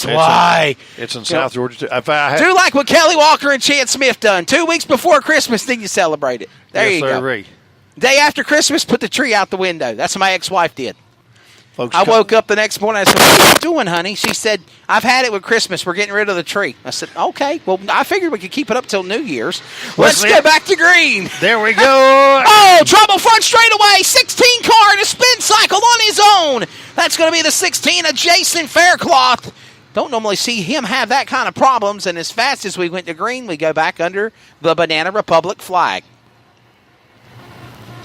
That's why. It's in South Georgia, too. Do like what Kelly Walker and Chance Smith done. 2 weeks before Christmas, then you celebrate it. There you go. Day after Christmas, put the tree out the window. That's what my ex-wife did. I woke up the next morning. I said, "What are you doing, honey?" She said, "I've had it with Christmas. We're getting rid of the tree." I said, "Okay. Well, I figured we could keep it up till New Year's. Let's go back to green." There we go. Oh, trouble front straightaway. 16 car in a spin cycle on his own. That's going to be the 16 of Jason Faircloth. Don't normally see him have that kind of problems. And as fast as we went to green, we go back under the Banana Republic flag.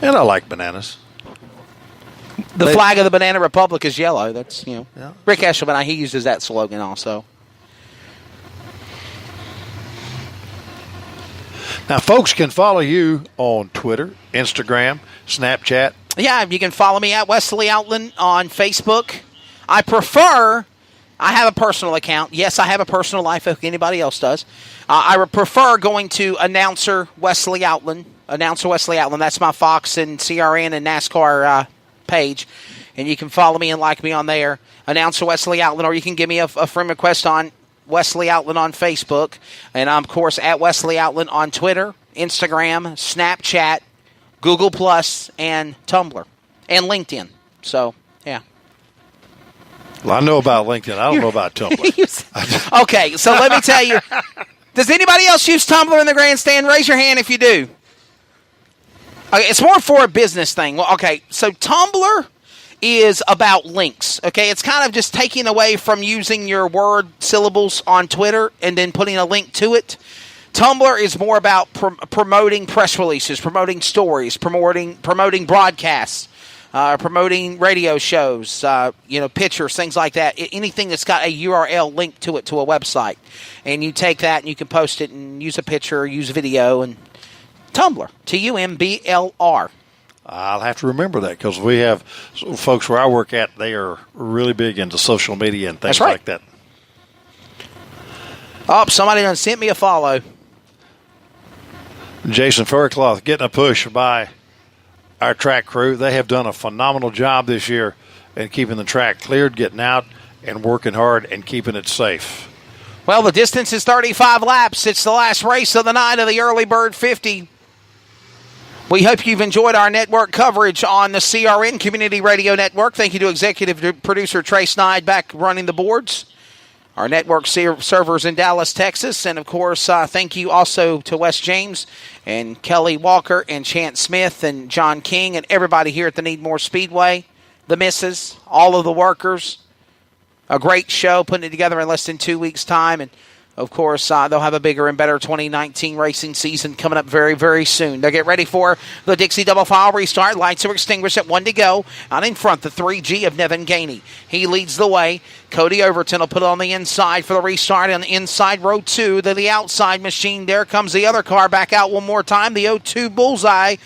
And I like bananas. The flag of the Banana Republic is yellow. That's, Rick Eshelman, he uses that slogan also. Now, folks can follow you on Twitter, Instagram, Snapchat. Yeah, you can follow me at Wesley Outland on Facebook. I have a personal account. Yes, I have a personal life like anybody else does. I prefer going to Announcer Wesley Outland. That's my Fox and CRN and NASCAR page. And you can follow me and like me on there. Announcer Wesley Outland, or you can give me a friend request on Wesley Outland on Facebook. And I'm, of course, at Wesley Outland on Twitter, Instagram, Snapchat, Google+, and Tumblr, and LinkedIn. So, yeah. Well, I know about LinkedIn. I don't know about Tumblr. Okay, so let me tell you. Does anybody else use Tumblr in the grandstand? Raise your hand if you do. Okay, it's more for a business thing. Well, okay, so Tumblr is about links. Okay, it's kind of just taking away from using your word syllables on Twitter and then putting a link to it. Tumblr is more about promoting press releases, promoting stories, promoting broadcasts. Promoting radio shows, pictures, things like that. Anything that's got a URL linked to it to a website. And you take that and you can post it and use a picture, use video, and Tumblr. Tumblr. I'll have to remember that because we have folks where I work at, they are really big into social media and things like that. Oh, somebody done sent me a follow. Jason Faircloth getting a push by our track crew. They have done a phenomenal job this year in keeping the track cleared, getting out, and working hard and keeping it safe. Well, the distance is 35 laps. It's the last race of the night of the Early Bird 50. We hope you've enjoyed our network coverage on the CRN Community Radio Network. Thank you to executive producer Trey Snide back running the boards. Our network servers in Dallas, Texas. And, of course, thank you also to Wes James and Kelly Walker and Chance Smith and John King and everybody here at the Needmore Speedway, the missus, all of the workers. A great show, putting it together in less than 2 weeks' time. And, of course, they'll have a bigger and better 2019 racing season coming up very, very soon. They'll get ready for the Dixie Double File restart. Lights are extinguished at 1 to go. Out in front, the 3G of Nevin Gainey. He leads the way. Cody Overton will put it on the inside for the restart on the inside row 2. Then the outside machine. There comes the other car back out one more time. The 0-2 Bullseye.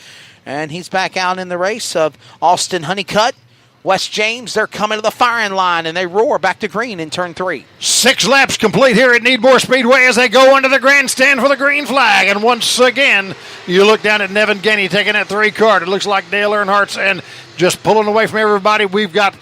And he's back out in the race of Austin Honeycutt. Wes James, they're coming to the firing line, and they roar back to green in turn 3. 6 laps complete here at Needmore Speedway as they go under the grandstand for the green flag. And once again, you look down at Nevin Gainey taking that 3 car. It looks like Dale Earnhardt's and just pulling away from everybody. We've got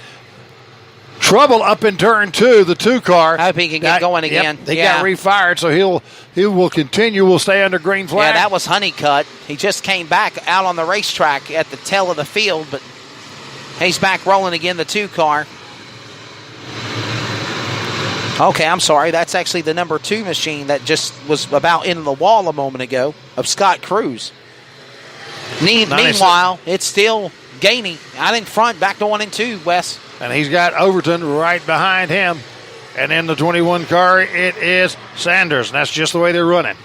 trouble up in turn 2, the 2 car. I hope he can get going again. He got refired, so he will continue. Will stay under green flag. Yeah, that was Honeycutt. He just came back out on the racetrack at the tail of the field, but he's back rolling again, the 2 car. Okay, I'm sorry. That's actually the number 2 machine that just was about into the wall a moment ago of Scott Cruz. Meanwhile, it's still Gainey out in front, back to 1 and 2, Wes. And he's got Overton right behind him. And in the 21 car, it is Sanders. And that's just the way they're running.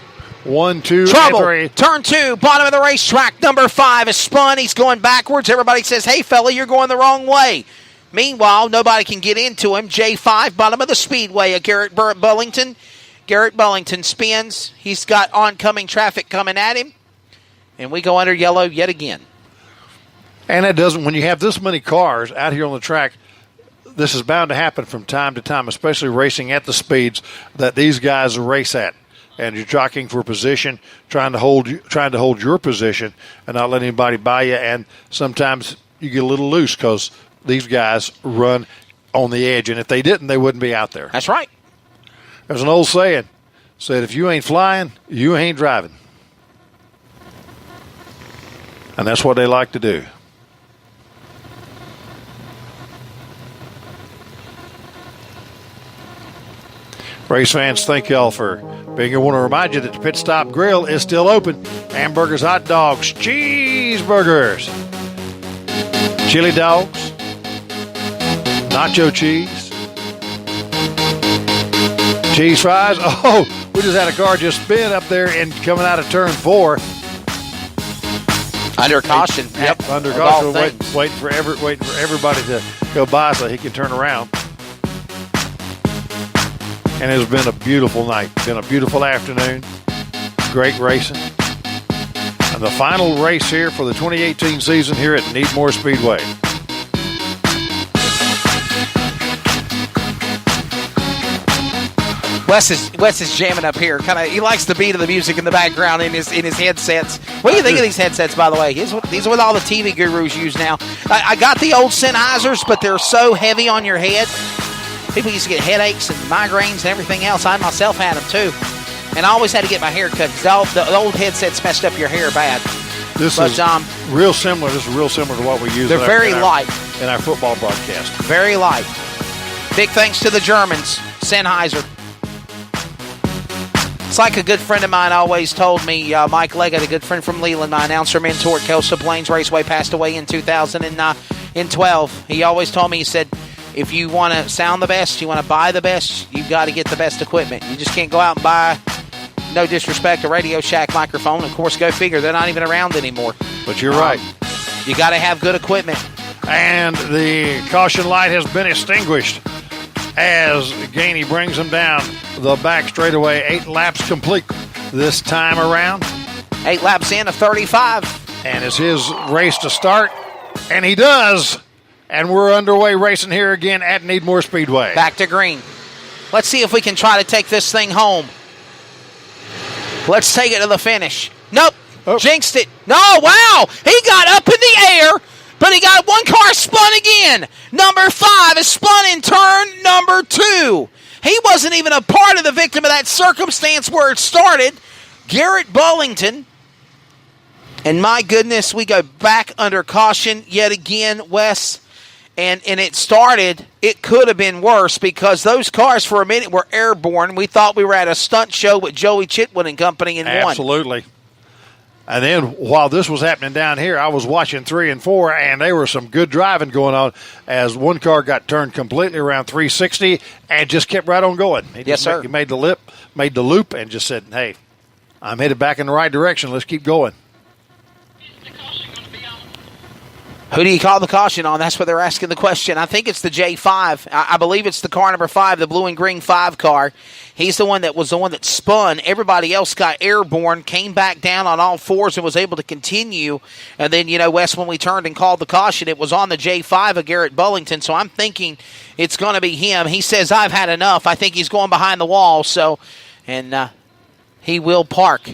1, 2, Trouble. 3. Turn 2, bottom of the racetrack. Number 5 is spun. He's going backwards. Everybody says, "Hey, fella, you're going the wrong way." Meanwhile, nobody can get into him. J5, bottom of the speedway. Garrett Bullington. Garrett Bullington spins. He's got oncoming traffic coming at him. And we go under yellow yet again. And it doesn't, when you have this many cars out here on the track, this is bound to happen from time to time, especially racing at the speeds that these guys race at. And you're jockeying for position, trying to hold your position and not let anybody by you. And sometimes you get a little loose because these guys run on the edge. And if they didn't, they wouldn't be out there. That's right. There's an old saying, said if you ain't flying, you ain't driving. And that's what they like to do. Race fans, thank y'all for being here. I want to remind you that the Pit Stop Grill is still open. Hamburgers, hot dogs, cheeseburgers, chili dogs, nacho cheese, cheese fries. Oh, we just had a car just spin up there and coming out of turn 4. Under caution. Yep, under caution. Waiting for everybody to go by so he can turn around. And it's been a beautiful night. Been a beautiful afternoon. Great racing. And the final race here for the 2018 season here at Needmore Speedway. Wes is jamming up here. He likes the beat of the music in the background in his headsets. What do you think of these headsets, by the way? These are what all the TV gurus use now. I got the old Sennheisers, but they're so heavy on your head. People used to get headaches and migraines and everything else. I myself had them too. And I always had to get my hair cut because the old headsets messed up your hair bad. This is real similar. This is real similar to what we use. They're very light. In our football broadcast. Very light. Big thanks to the Germans, Sennheiser. It's like a good friend of mine always told me, Mike Leggett, a good friend from Leland, my announcer mentor at Coastal Plains Raceway, passed away in 2012. He always told me, he said, if you want to sound the best, you want to buy the best, you've got to get the best equipment. You just can't go out and buy, no disrespect, a Radio Shack microphone. Of course, go figure, they're not even around anymore. But you're right. You got to have good equipment. And the caution light has been extinguished as Gainey brings him down the back straightaway. 8 laps complete this time around. 8 laps in, a 35. And it's his race to start. And he does. And we're underway racing here again at Needmore Speedway. Back to green. Let's see if we can try to take this thing home. Let's take it to the finish. Nope. Oh. Jinxed it. No, wow. He got up in the air, but he got one car spun again. Number 5 is spun in turn number 2. He wasn't even a part of the victim of that circumstance where it started. Garrett Bullington. And my goodness, we go back under caution yet again, Wes. And it started, it could have been worse because those cars for a minute were airborne. We thought we were at a stunt show with Joey Chitwood and company in one. Absolutely. And then while this was happening down here, I was watching 3 and 4, and there was some good driving going on as one car got turned completely around 360 and just kept right on going. Yes, sir. He made the loop and just said, hey, I'm headed back in the right direction. Let's keep going. Who do you call the caution on? That's what they're asking the question. I think it's the J5. I believe it's the car number 5, the blue and green 5 car. He's the one that spun. Everybody else got airborne, came back down on all fours and was able to continue. And then, Wes, when we turned and called the caution, it was on the J5 of Garrett Bullington. So I'm thinking it's going to be him. He says, I've had enough. I think he's going behind the wall. And he will park.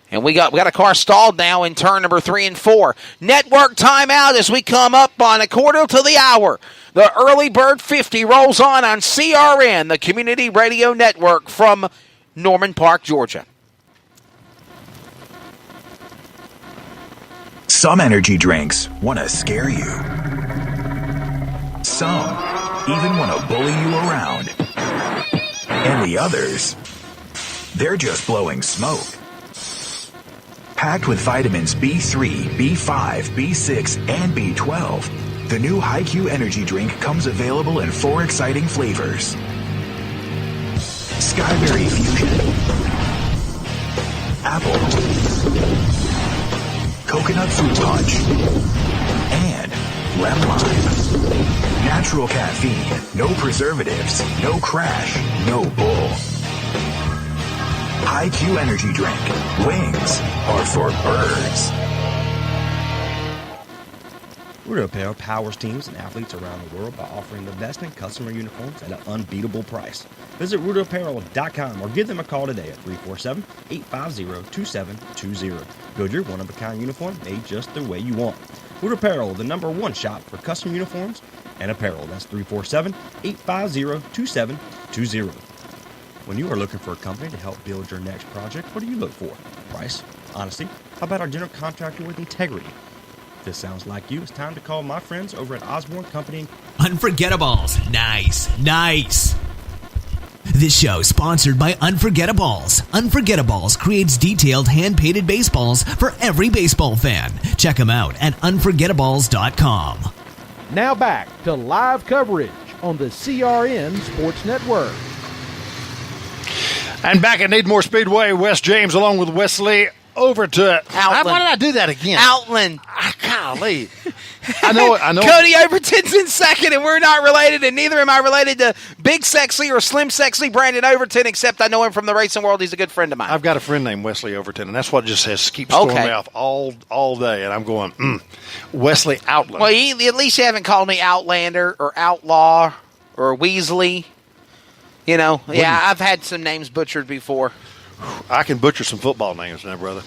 And we got a car stalled now in turn number 3 and 4. Network timeout as we come up on a quarter to the hour. The Early Bird 50 rolls on CRN, the Community Radio Network from Norman Park, Georgia. Some energy drinks want to scare you. Some even want to bully you around. And the others, they're just blowing smoke. Packed with vitamins B3, B5, B6, and B12, the new HiQ energy drink comes available in 4 exciting flavors. Skyberry Fusion, Apple, Coconut Fruit Punch, and Lemon Lime. Natural caffeine, no preservatives, no crash, no bull. HiQ energy drink. Wings are for birds. Rudo Apparel powers teams and athletes around the world by offering the best in customer uniforms at an unbeatable price. Visit RudoApparel.com or give them a call today at 347-850-2720. Build your one-of-a-kind uniform made just the way you want. Rudo Apparel, the #1 shop for custom uniforms and apparel. That's 347-850-2720. When you are looking for a company to help build your next project, what do you look for? Price? Honesty? How about our general contractor with integrity? If this sounds like you, it's time to call my friends over at Osborne Company. Unforgettables. Nice. This show is sponsored by Unforgettables. Unforgettables creates detailed hand-painted baseballs for every baseball fan. Check them out at unforgettables.com. Now back to live coverage on the CRN Sports Network. And back at Needmore Speedway, Wes James along with Wesley Overton. Why did I do that again? Outland. Golly. I know. Cody Overton's in second, and we're not related, and neither am I related to Big Sexy or Slim Sexy Brandon Overton, except I know him from the racing world. He's a good friend of mine. I've got a friend named Wesley Overton, and that's what just keeps throwing me off all day. And I'm going, Wesley Outland. Well, at least you haven't called me Outlander or Outlaw or Weasley. I've had some names butchered before. I can butcher some football names now, brother.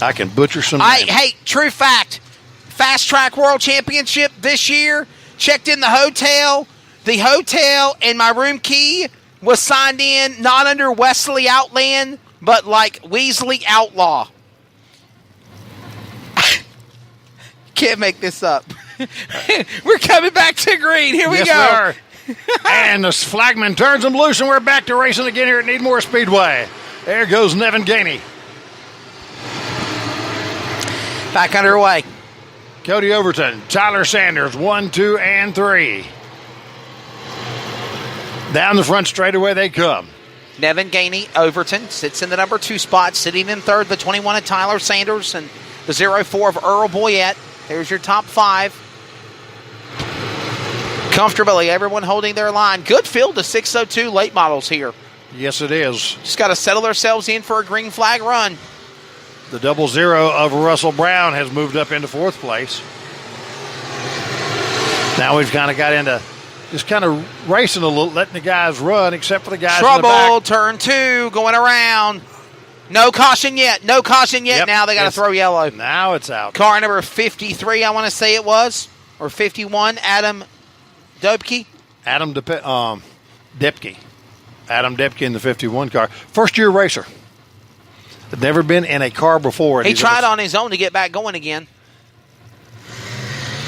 I can butcher some names. Hey, true fact. Fast Track World Championship this year. Checked in the hotel. The hotel and my room key was signed in not under Wesley Outland, but like Weasley Outlaw. Can't make this up. We're coming back to green. Here we go. We are. And the flagman turns them loose, and we're back to racing again here at Needmore Speedway. There goes Nevin Gainey. Back underway. Cody Overton, Tyler Sanders, 1, 2, and 3. Down the front straightaway they come. Nevin Gainey, Overton, sits in the number 2 spot. Sitting in third, the 21 of Tyler Sanders and the 04 of Earl Boyette. There's your top 5. Comfortably, everyone holding their line. Good field of 602 late models here. Yes, it is. Just got to settle ourselves in for a green flag run. The 00 of Russell Brown has moved up into 4th place. Now we've kind of got into just kind of racing a little, letting the guys run, except for the guys in the back. Trouble, turn 2, going around. No caution yet. Yep. Now they got to throw yellow. Now it's out. Car number 53, I want to say it was, or 51, Adam Dopke. Adam Depke. Adam Depke in the 51 car. First-year racer. Had never been in a car before. He tried on his own to get back going again.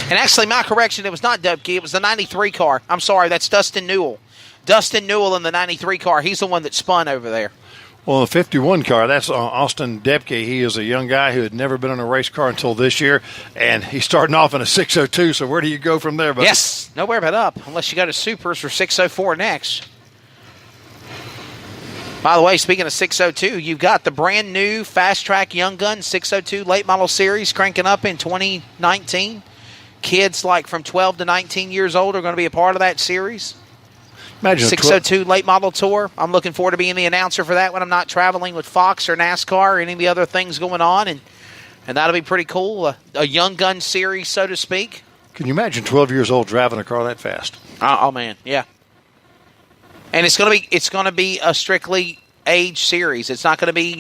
And actually, my correction, it was not Dupke. It was the 93 car. I'm sorry, that's Dustin Newell. Dustin Newell in the 93 car. He's the one that spun over there. Well, the 51 car, that's Austin Depke. He is a young guy who had never been in a race car until this year, and he's starting off in a 602, so where do you go from there? Buddy? Yes, nowhere but up, unless you go to Supers or 604 next. By the way, speaking of 602, you've got the brand new Fast Track Young Gun 602 Late Model Series cranking up in 2019. Kids like from 12 to 19 years old are going to be a part of that series. Imagine 602 Late Model Tour. I'm looking forward to being the announcer for that when I'm not traveling with Fox or NASCAR or any of the other things going on, and that'll be pretty cool. A Young Gun series, so to speak. Can you imagine 12 years old driving a car that fast? Oh man, yeah. And it's gonna be a strictly age series. It's not going to be,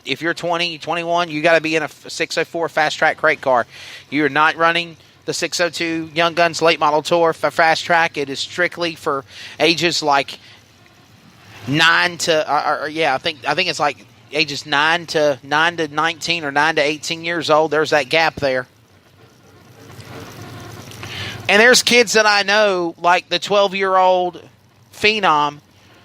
if you're 20, 21, you got to be in a 604 Fast Track crate car. You're not running the 602 Young Guns Late Model Tour for Fast Track. It is strictly for ages like 9 to I think it's like ages 9 to 19 or 9 to 18 years old. There's that gap there. And there's kids that I know, like the 12-year-old phenom,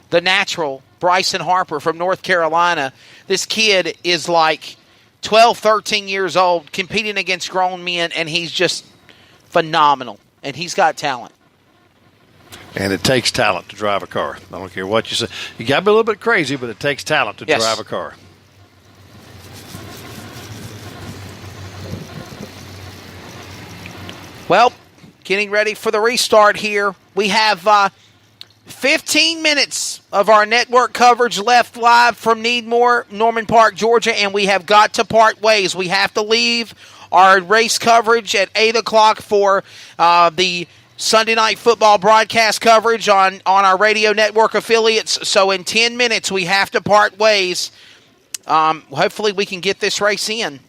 the natural, Bryson Harper from North Carolina. This kid is like 12, 13 years old, competing against grown men, and he's just phenomenal. And he's got talent. And it takes talent to drive a car. I don't care what you say. You got to be a little bit crazy, but it takes talent to drive a car. Well, getting ready for the restart here. We have 15 minutes of our network coverage left live from Needmore, Norman Park, Georgia, and we have got to part ways. We have to leave our race coverage at 8 o'clock for the Sunday Night Football broadcast coverage on our radio network affiliates. So in 10 minutes, we have to part ways. Hopefully we can get this race in.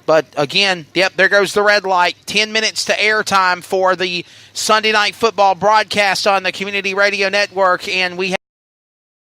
But again, there goes the red light. 10 minutes to airtime for the Sunday Night Football broadcast on the Community Radio Network, and we have